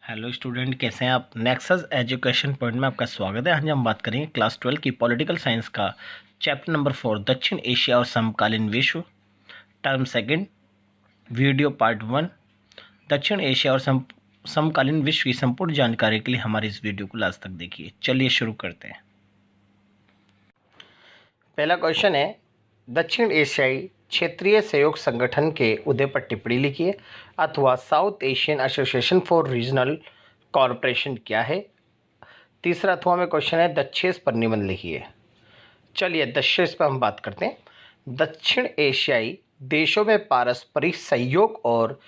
Hello student, कैसे हैं आप। नेक्सस एजुकेशन पॉइंट में आपका स्वागत है। आज हम बात करेंगे क्लास 12 की पॉलिटिकल साइंस का चैप्टर नंबर 4 दक्षिण एशिया और समकालीन विश्व, टर्म सेकंड, वीडियो पार्ट 1। दक्षिण एशिया और समकालीन विश्व की संपूर्ण जानकारी के लिए हमारी इस वीडियो को लास्ट तक देखिए। चलिए शुरू करते हैं। पहला क्वेश्चन है, दक्षिण एशियाई क्षेत्रीय सहयोग संगठन के उदय पर टिप्पणी लिखिए अथवा south Asian association for regional corporation क्या है। तीसरा अथवा में क्वेश्चन है, दक्षेस पर निबंध लिखिए। चलिए दक्षेस पर हम बात करते हैं। दक्षिण एशियाई देशों में पारस्परिक सहयोग और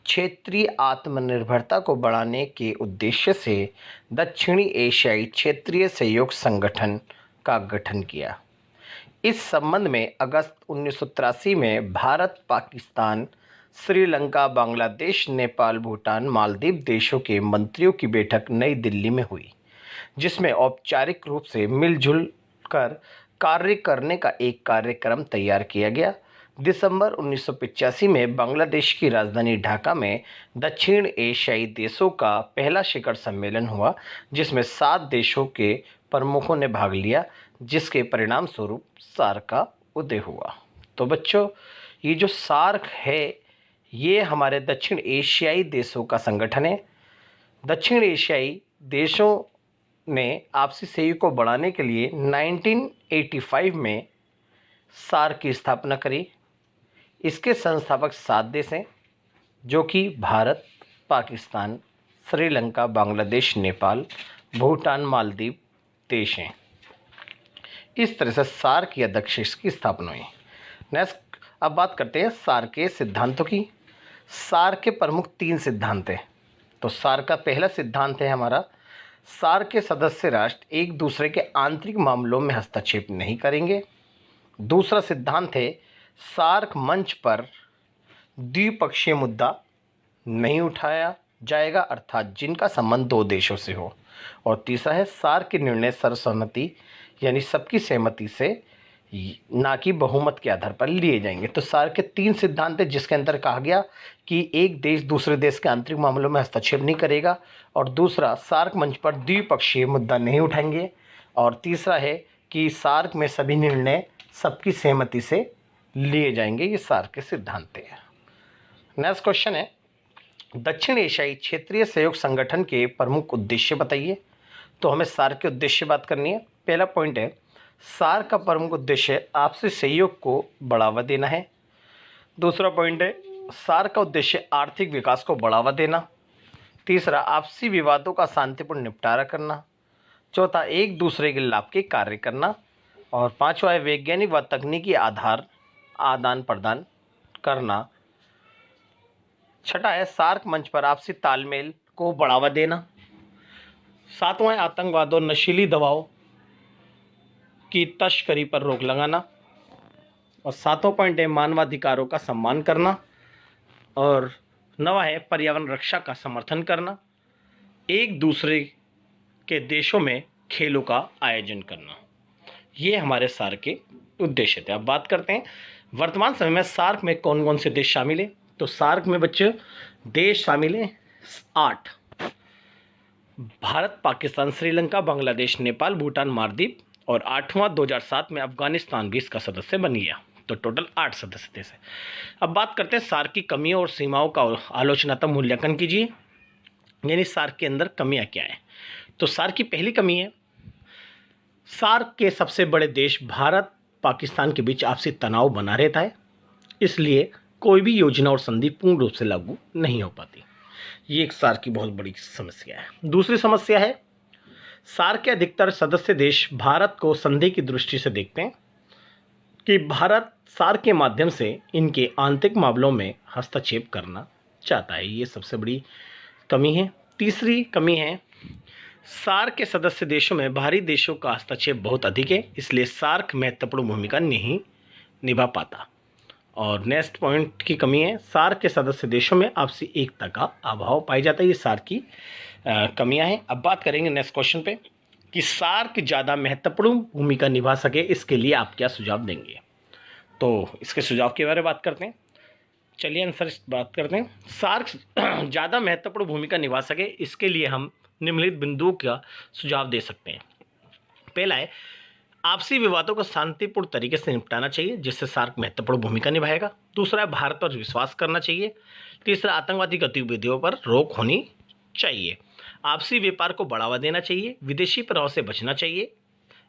क्षेत्रीय आत्मनिर्भरता को बढ़ाने के उद्देश्य से दक्षिणी एशियाई क्षेत्रीय सहयोग संगठन का गठन किया। इस संबंध में अगस्त 1983 में भारत, पाकिस्तान, श्रीलंका, बांग्लादेश, नेपाल, भूटान, मालदीव देशों के मंत्रियों की बैठक नई दिल्ली में हुई, जिसमें औपचारिक रूप से मिलजुल कर कार्य करने का एक कार्यक्रम तैयार किया गया। दिसंबर 1985 में बांग्लादेश की राजधानी ढाका में दक्षिण एशियाई देशों का पहला शिखर सम्मेलन हुआ, जिसमें 7 देशों के प्रमुखों ने भाग लिया, जिसके परिणाम स्वरूप सार्क का उदय हुआ। तो बच्चों, ये जो सार्क है ये हमारे दक्षिण एशियाई देशों का संगठन है। दक्षिण एशियाई देशों ने आपसी सहयोग को बढ़ाने के लिए 1985 में सार्क की स्थापना करी। इसके संस्थापक 7 देश हैं, जो कि भारत, पाकिस्तान, श्रीलंका, बांग्लादेश, नेपाल, भूटान, मालदीव देश हैं। इस तरह से सार्क या दक्षेस की स्थापना हुई। नेक्स्ट, अब बात करते हैं सार्क के सिद्धांतों की। सार्क के प्रमुख 3 सिद्धांत हैं। तो सार्क का पहला सिद्धांत है हमारा, सार्क के सदस्य राष्ट्र एक दूसरे के आंतरिक मामलों में हस्तक्षेप नहीं करेंगे। दूसरा सिद्धांत है, सार्क मंच पर द्विपक्षीय मुद्दा नहीं उठाया जाएगा, अर्थात जिनका संबंध 2 देशों से हो। और तीसरा है, सार्क के निर्णय सर्वसम्मति यानी सबकी सहमति से, ना कि बहुमत के आधार पर लिए जाएंगे। तो सार्क के 3 सिद्धांत हैं, जिसके अंदर कहा गया कि एक देश दूसरे देश के आंतरिक मामलों में हस्तक्षेप नहीं करेगा, और दूसरा, सार्क मंच पर द्विपक्षीय मुद्दा नहीं उठाएंगे, और तीसरा है कि सार्क में सभी निर्णय सबकी सहमति से लिए जाएंगे। ये सार्क के सिद्धांत हैं। नेक्स्ट क्वेश्चन है, दक्षिण एशियाई क्षेत्रीय सहयोग संगठन के प्रमुख उद्देश्य बताइए। तो हमें सार्क के उद्देश्य बात करनी है। पहला पॉइंट है, सार्क का प्रमुख उद्देश्य आपसी सहयोग को बढ़ावा देना है। दूसरा पॉइंट है, सार्क का उद्देश्य आर्थिक विकास को बढ़ावा देना। तीसरा, आपसी विवादों का शांतिपूर्ण निपटारा करना। चौथा, एक दूसरे के लाभ के कार्य करना। और पांचवा है, वैज्ञानिक व तकनीकी आधार आदान प्रदान करना। छठा है, सार्क मंच पर आपसी तालमेल को बढ़ावा देना। सातवां है, आतंकवाद और नशीली दवाओं की तस्करी पर रोक लगाना। और सातवां पॉइंट है, मानवाधिकारों का सम्मान करना। और नवा है, पर्यावरण रक्षा का समर्थन करना। एक दूसरे के देशों में खेलों का आयोजन करना। ये हमारे सार्क के उद्देश्य थे। अब बात करते हैं वर्तमान समय में सार्क में कौन कौन से देश शामिल हैं। तो सार्क में बच्चे देश शामिल हैं 8। भारत, पाकिस्तान, श्रीलंका, बांग्लादेश, नेपाल, भूटान, मालदीव, और 8वां 2007 में अफगानिस्तान भी इसका सदस्य बन गया। तो टोटल 8 सदस्य देश है। अब बात करते हैं सार्क की कमियों और सीमाओं का आलोचनात्मक मूल्यांकन कीजिए, यानी सार्क के अंदर कमियां क्या है। तो सार्क की पहली कमी है, सार्क के सबसे बड़े देश भारत, पाकिस्तान के बीच आपसी तनाव बना रहता है, इसलिए कोई भी योजना और संधि पूर्ण रूप से लागू नहीं हो पाती। ये एक सार्क की बहुत बड़ी समस्या है। दूसरी समस्या है, सार्क के अधिकतर सदस्य देश भारत को संधि की दृष्टि से देखते हैं कि भारत सार्क के माध्यम से इनके आंतरिक मामलों में हस्तक्षेप करना चाहता है। ये सबसे बड़ी कमी है। तीसरी कमी है, सार्क के सदस्य देशों में बाहरी देशों का हस्तक्षेप बहुत अधिक है, इसलिए सार्क महत्वपूर्ण भूमिका नहीं निभा पाता। और नेक्स्ट पॉइंट की कमी है, सार्क के सदस्य देशों में आपसी एकता का अभाव पाई जाता है। ये सार्क की कमियां हैं। अब बात करेंगे नेक्स्ट क्वेश्चन पे कि सार्क ज़्यादा महत्वपूर्ण भूमिका निभा सके, इसके लिए आप क्या सुझाव देंगे। तो इसके सुझाव के बारे में बात करते हैं। चलिए आंसर बात करते हैं। सार्क ज़्यादा महत्वपूर्ण भूमिका निभा सके, इसके लिए हम निम्नलिखित बिंदुओं का सुझाव दे सकते हैं। पहला है, आपसी विवादों को शांतिपूर्ण तरीके से निपटाना चाहिए, जिससे सार्क महत्वपूर्ण भूमिका निभाएगा। दूसरा है, भारत पर विश्वास करना चाहिए। तीसरा, आतंकवादी गतिविधियों पर रोक होनी चाहिए। आपसी व्यापार को बढ़ावा देना चाहिए। विदेशी प्रभाव से बचना चाहिए।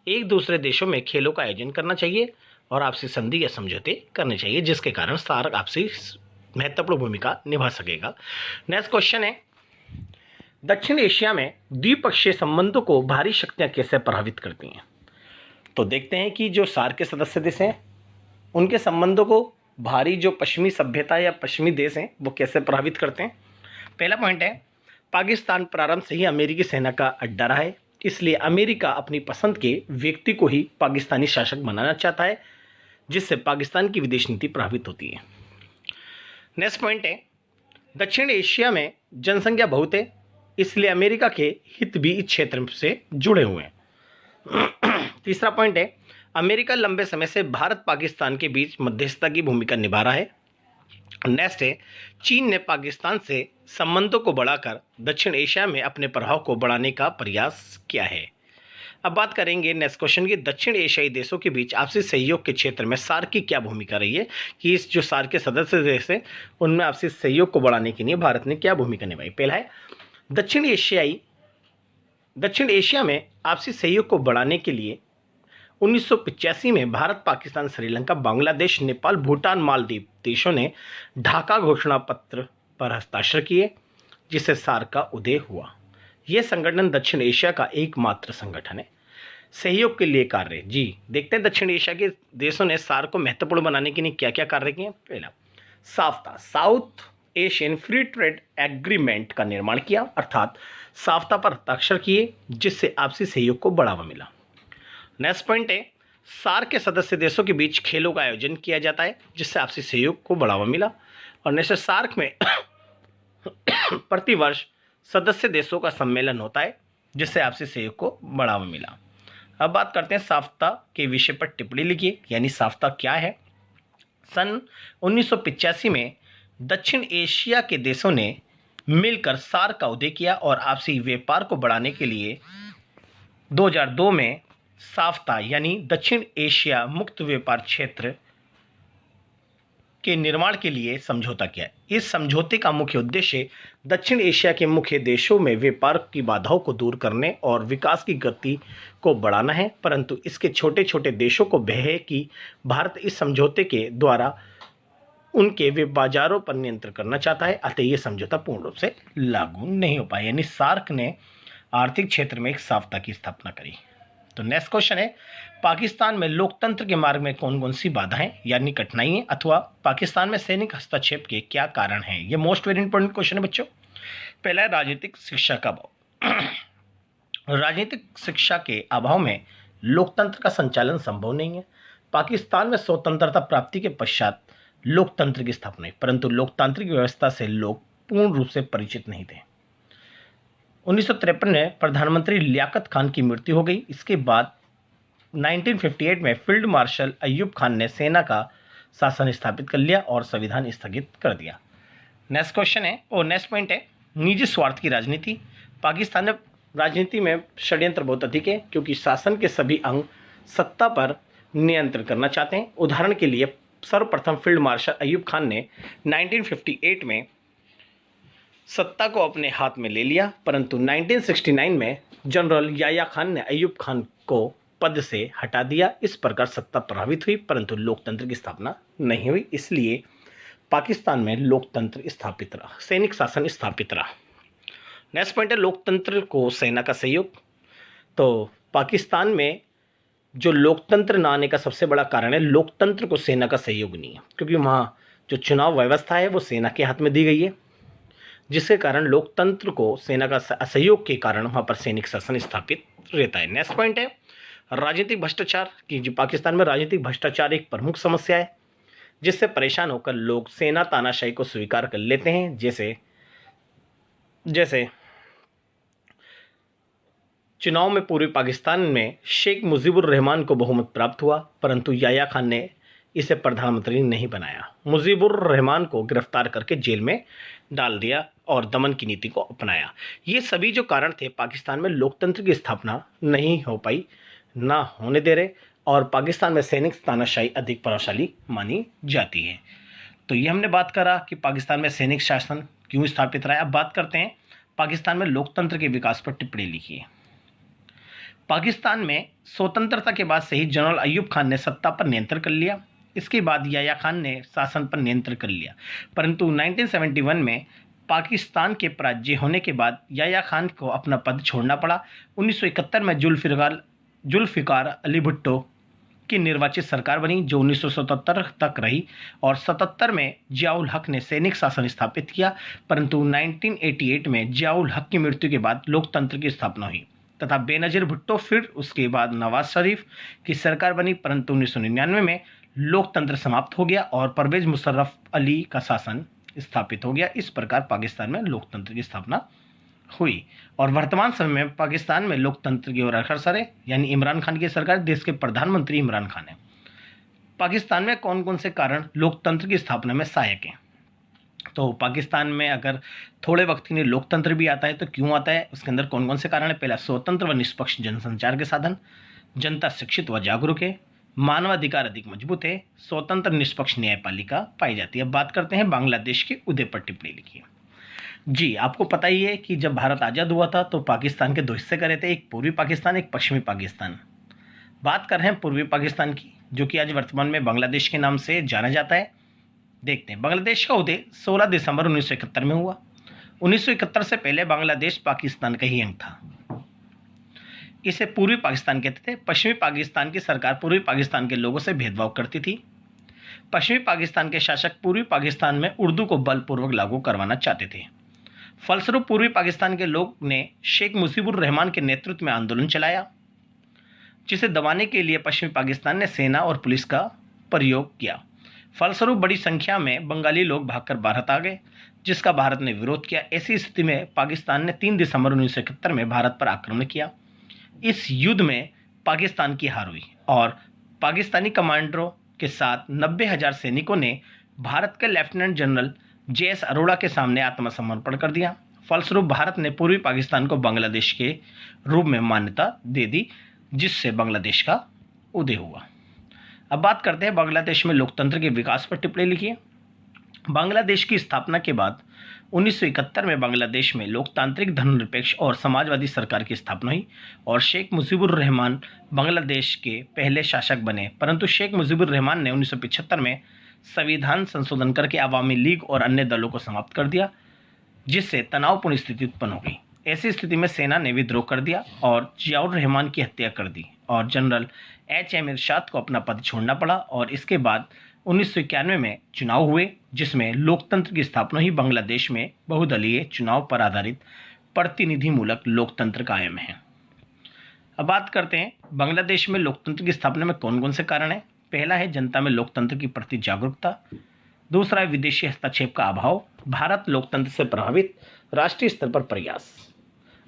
एक दूसरे देशों में खेलों का आयोजन करना चाहिए और आपसी संधि या समझौते करने चाहिए, जिसके कारण सार्क आपसी महत्वपूर्ण भूमिका निभा सकेगा। नेक्स्ट क्वेश्चन है, दक्षिण एशिया में द्विपक्षीय संबंधों को भारी शक्तियां कैसे प्रभावित करती हैं? तो देखते हैं कि जो सार्क के सदस्य देश हैं उनके संबंधों को भारी जो पश्चिमी सभ्यता या पश्चिमी देश हैं वो कैसे प्रभावित करते हैं। पहला पॉइंट है, पाकिस्तान प्रारंभ से ही अमेरिकी सेना का अड्डा रहा है, इसलिए अमेरिका अपनी पसंद के व्यक्ति को ही पाकिस्तानी शासक बनाना चाहता है, जिससे पाकिस्तान की विदेश नीति प्रभावित होती है। नेक्स्ट पॉइंट है, दक्षिण एशिया में जनसंख्या बहुत है, इसलिए अमेरिका के हित भी इस क्षेत्र से जुड़े हुए हैं। तीसरा पॉइंट है, अमेरिका लंबे समय से भारत पाकिस्तान के बीच मध्यस्थता की भूमिका निभा रहा है। नेक्स्ट है, चीन ने पाकिस्तान से संबंधों को बढ़ाकर दक्षिण एशिया में अपने प्रभाव को बढ़ाने का प्रयास किया है। अब बात करेंगे नेक्स्ट क्वेश्चन की, दक्षिण एशियाई देशों के बीच आपसी सहयोग के क्षेत्र में सार्क की क्या भूमिका रही है, कि इस जो सार्क के सदस्य देश हैं उनमें आपसी सहयोग को बढ़ाने के लिए भारत ने क्या भूमिका निभाई। पहला है, दक्षिण एशिया में आपसी सहयोग को बढ़ाने के लिए 1985 में भारत, पाकिस्तान, श्रीलंका, बांग्लादेश, नेपाल, भूटान, मालदीव देशों ने ढाका घोषणा पत्र पर हस्ताक्षर किए, जिससे सार्क का उदय हुआ। यह संगठन दक्षिण एशिया का एकमात्र संगठन है सहयोग के लिए कार्य। जी देखते हैं दक्षिण एशिया के देशों ने सार्क को महत्वपूर्ण बनाने के लिए क्या क्या कार्य किए। पहला, SAFTA, South Asian free trade agreement का निर्माण किया, अर्थात साफ्ता पर हस्ताक्षर किए, जिससे आपसी सहयोग को बढ़ावा मिला। नेक्स्ट पॉइंट है, सार्क के सदस्य देशों के बीच खेलों का आयोजन किया जाता है, जिससे आपसी सहयोग को बढ़ावा मिला। और नेक्स्ट, सार्क में प्रतिवर्ष सदस्य देशों का सम्मेलन होता है, जिससे आपसी सहयोग को बढ़ावा मिला। अब बात करते हैं साफ्ता के विषय पर टिप्पणी लिखिए, यानी साफ्ता क्या है। सन 1985 में दक्षिण एशिया के देशों ने मिलकर सार्क का उदय किया और आपसी व्यापार को बढ़ाने के लिए 2002 में साफ्ता यानी दक्षिण एशिया मुक्त व्यापार क्षेत्र के निर्माण के लिए समझौता किया। इस समझौते का मुख्य उद्देश्य दक्षिण एशिया के मुख्य देशों में व्यापार की बाधाओं को दूर करने और विकास की गति को बढ़ाना है, परंतु इसके छोटे छोटे देशों को भय है कि भारत इस समझौते के द्वारा उनके वे बाजारों पर नियंत्रण करना चाहता है, अतः यह समझौता पूर्ण रूप से लागू नहीं हो पाया। यानी सार्क ने आर्थिक क्षेत्र में एक साफ्ता की स्थापना करी। तो नेक्स्ट क्वेश्चन है, पाकिस्तान में लोकतंत्र के मार्ग में कौन कौन सी बाधाएं यानी कठिनाइयां अथवा पाकिस्तान में सैनिक हस्तक्षेप के क्या कारण हैं। ये मोस्ट वेरी इंपॉर्टेंट क्वेश्चन है बच्चों। पहला है, राजनीतिक शिक्षा का अभाव। राजनीतिक शिक्षा के अभाव में लोकतंत्र का संचालन संभव नहीं है। पाकिस्तान में स्वतंत्रता प्राप्ति के पश्चात लोकतंत्र की स्थापना हुई, परंतु लोकतांत्रिक व्यवस्था से लोग पूर्ण रूप से परिचित नहीं थे। 1953 में प्रधानमंत्री लियाकत खान की मृत्यु हो गई। इसके बाद 1958 में फील्ड मार्शल अय्यूब खान ने सेना का शासन स्थापित कर लिया और संविधान स्थगित कर दिया। नेक्स्ट क्वेश्चन है और नेक्स्ट पॉइंट है, निजी स्वार्थ की राजनीति। पाकिस्तान में राजनीति में षड्यंत्र बहुत अधिक है, क्योंकि शासन के सभी अंग सत्ता पर नियंत्रण करना चाहते हैं। उदाहरण के लिए सर्वप्रथम फील्ड मार्शल अय्यूब खान ने 1958 में सत्ता को अपने हाथ में ले लिया, परंतु 1969 में जनरल याया खान ने अय्यूब खान को पद से हटा दिया। इस प्रकार सत्ता प्रभावित हुई, परंतु लोकतंत्र की स्थापना नहीं हुई। इसलिए पाकिस्तान में लोकतंत्र स्थापित रहा, सैनिक शासन स्थापित रहा। नेक्स्ट पॉइंट है, लोकतंत्र को सेना का सहयोग। तो पाकिस्तान में जो लोकतंत्र न आने का सबसे बड़ा कारण है, लोकतंत्र को सेना का सहयोग नहीं है, क्योंकि वहाँ जो चुनाव व्यवस्था है वो सेना के हाथ में दी गई है, जिसके कारण लोकतंत्र को सेना का असहयोग के कारण वहाँ पर सैनिक शासन स्थापित रहता है। नेक्स्ट पॉइंट है, राजनीतिक भ्रष्टाचार की। जो पाकिस्तान में राजनीतिक भ्रष्टाचार एक प्रमुख समस्या है, जिससे परेशान होकर लोग सेना तानाशाही को स्वीकार कर लेते हैं। जैसे चुनाव में पूर्वी पाकिस्तान में शेख मुजीबुर रहमान को बहुमत प्राप्त हुआ, परंतु याया खान ने इसे प्रधानमंत्री ने नहीं बनाया। मुजीबुर रहमान को गिरफ्तार करके जेल में डाल दिया और दमन की नीति को अपनाया। ये सभी जो कारण थे, पाकिस्तान में लोकतंत्र की स्थापना नहीं हो पाई, ना होने दे रहे, और पाकिस्तान में सैनिक तानाशाही अधिक प्रभावशाली मानी जाती है। तो ये हमने बात करा कि पाकिस्तान में सैनिक शासन क्यों स्थापित रहा है। अब बात करते हैं पाकिस्तान में लोकतंत्र के विकास पर टिप्पणी लिखी है। पाकिस्तान में स्वतंत्रता के बाद से ही जनरल अयूब खान ने सत्ता पर नियंत्रण कर लिया। इसके बाद याह्या खान ने शासन पर नियंत्रण कर लिया, परंतु 1971 में पाकिस्तान के पराजय होने के बाद याह्या खान को अपना पद छोड़ना पड़ा। 1971 में जुल्फ़िकार अली भुट्टो की निर्वाचित सरकार बनी, जो 1977 तक रही, और 77 में जियाउल हक ने सैनिक शासन स्थापित किया, परंतु 1988 में जियाउल हक की मृत्यु के बाद लोकतंत्र की स्थापना हुई तथा बेनज़ीर भुट्टो, फिर उसके बाद नवाज शरीफ की सरकार बनी, परंतु 1999 में लोकतंत्र समाप्त हो गया और परवेज मुशर्रफ अली का शासन स्थापित हो गया। इस प्रकार पाकिस्तान में लोकतंत्र की स्थापना हुई और वर्तमान समय में पाकिस्तान में लोकतंत्र की ओर अग्रसर है, यानी इमरान खान की सरकार, देश के प्रधानमंत्री इमरान खान है। पाकिस्तान में कौन कौन से कारण लोकतंत्र की स्थापना में सहायक हैं? तो पाकिस्तान में अगर थोड़े वक्त के लिए लोकतंत्र भी आता है तो क्यों आता है, उसके अंदर कौन कौन से कारण है? पहला, स्वतंत्र व निष्पक्ष जनसंचार के साधन, जनता शिक्षित व जागरूक है, मानवाधिकार अधिक मजबूत है, स्वतंत्र निष्पक्ष न्यायपालिका पाई जाती है। अब बात करते हैं बांग्लादेश के उदय पर टिप्पणी लिखी। जी, आपको पता ही है कि जब भारत आज़ाद हुआ था तो पाकिस्तान के दो हिस्से करे थे, एक पूर्वी पाकिस्तान, एक पश्चिमी पाकिस्तान। बात कर रहे हैं पूर्वी पाकिस्तान की, जो कि आज वर्तमान में बांग्लादेश के नाम से जाना जाता है। देखते हैं, बांग्लादेश का उदय 16 दिसंबर 1971 में हुआ। 1971 से पहले बांग्लादेश पाकिस्तान का ही अंग था। इसे पूर्वी पाकिस्तान कहते थे। पश्चिमी पाकिस्तान की सरकार पूर्वी पाकिस्तान के लोगों से भेदभाव करती थी। पश्चिमी पाकिस्तान के शासक पूर्वी पाकिस्तान में उर्दू को बलपूर्वक लागू करवाना चाहते थे। फलस्वरूप पूर्वी पाकिस्तान के लोग ने शेख मुजीबुर रहमान के नेतृत्व में आंदोलन चलाया, जिसे दबाने के लिए पश्चिमी पाकिस्तान ने सेना और पुलिस का प्रयोग किया। फलस्वरूप बड़ी संख्या में बंगाली लोग भागकर भारत आ गए, जिसका भारत ने विरोध किया। ऐसी स्थिति में पाकिस्तान ने 3 दिसंबर 1971 में भारत पर आक्रमण किया। इस युद्ध में पाकिस्तान की हार हुई और पाकिस्तानी कमांडरों के साथ 90,000 सैनिकों ने भारत के लेफ्टिनेंट जनरल JS अरोड़ा के सामने आत्मसमर्पण कर दिया। फलस्वरूप भारत ने पूर्वी पाकिस्तान को बांग्लादेश के रूप में मान्यता दे दी, जिससे बांग्लादेश का उदय हुआ। अब बात करते हैं बांग्लादेश में लोकतंत्र के विकास पर टिप्पणी लिखिए। बांग्लादेश की स्थापना के बाद 1971 में बांग्लादेश में लोकतांत्रिक, धर्मनिरपेक्ष और समाजवादी सरकार की स्थापना हुई और शेख मुजीबुर रहमान बांग्लादेश के पहले शासक बने। परंतु शेख मुजीबुर रहमान ने 1975 में संविधान संशोधन करके अवामी लीग और अन्य दलों को समाप्त कर दिया, जिससे तनावपूर्ण स्थिति उत्पन्न हो गई। ऐसी स्थिति में सेना ने विद्रोह कर दिया और जियाउर रहमान की हत्या कर दी और जनरल HM इरशाद को अपना पद छोड़ना पड़ा। और इसके बाद 1991 में चुनाव हुए, जिसमें लोकतंत्र की स्थापना हुई। बांग्लादेश में बहुदलीय चुनाव पर आधारित प्रतिनिधिमूलक लोकतंत्र कायम है। अब बात करते हैं बांग्लादेश में लोकतंत्र की स्थापना में कौन कौन से कारण हैं। पहला है जनता में लोकतंत्र के प्रति जागरूकता, दूसरा है विदेशी हस्तक्षेप का अभाव, भारत लोकतंत्र से प्रभावित, राष्ट्रीय स्तर पर प्रयास।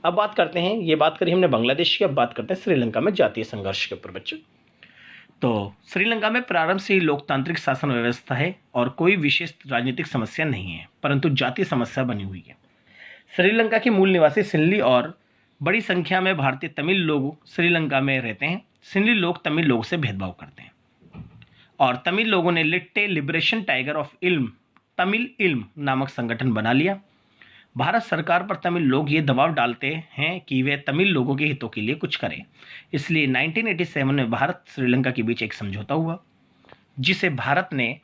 अब बात करते हैं, ये बात करी हमने बांग्लादेश की, अब बात करते हैं श्रीलंका में जातीय संघर्ष के ऊपर बच्चों। तो श्रीलंका में प्रारंभ से ही लोकतांत्रिक शासन व्यवस्था है और कोई विशेष राजनीतिक समस्या नहीं है, परंतु जातीय समस्या बनी हुई है। श्रीलंका के मूल निवासी सिंहली और बड़ी संख्या में भारतीय तमिल लोग श्रीलंका में रहते हैं। सिंहली लोग तमिल लोगों से भेदभाव करते हैं और तमिल लोगों ने लिट्टे लिबरेशन टाइगर ऑफ इल्म, तमिल इल्म नामक संगठन बना लिया। भारत सरकार पर तमिल लोग ये दबाव डालते हैं कि वे तमिल लोगों के हितों के लिए कुछ करें। इसलिए 1987 में भारत श्रीलंका के बीच एक समझौता हुआ, जिसे भारत ने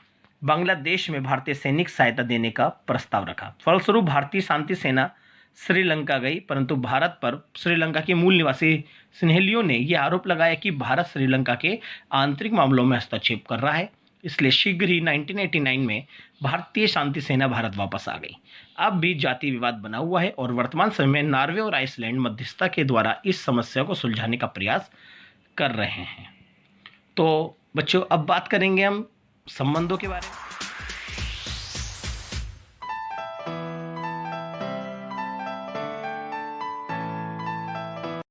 बांग्लादेश में भारतीय सैनिक सहायता देने का प्रस्ताव रखा। फलस्वरूप भारतीय शांति सेना श्रीलंका गई, परंतु भारत पर श्रीलंका के मूल निवासी सिन्हेलियों ने यह आरोप लगाया कि भारत श्रीलंका के आंतरिक मामलों में हस्तक्षेप कर रहा है। इसलिए शीघ्र ही 1989 में भारतीय शांति सेना भारत वापस आ गई। अब भी जाति विवाद बना हुआ है और वर्तमान समय में नॉर्वे और आइसलैंड मध्यस्थता के द्वारा इस समस्या को सुलझाने का प्रयास कर रहे हैं। तो बच्चों, अब बात करेंगे हम संबंधों के बारे में।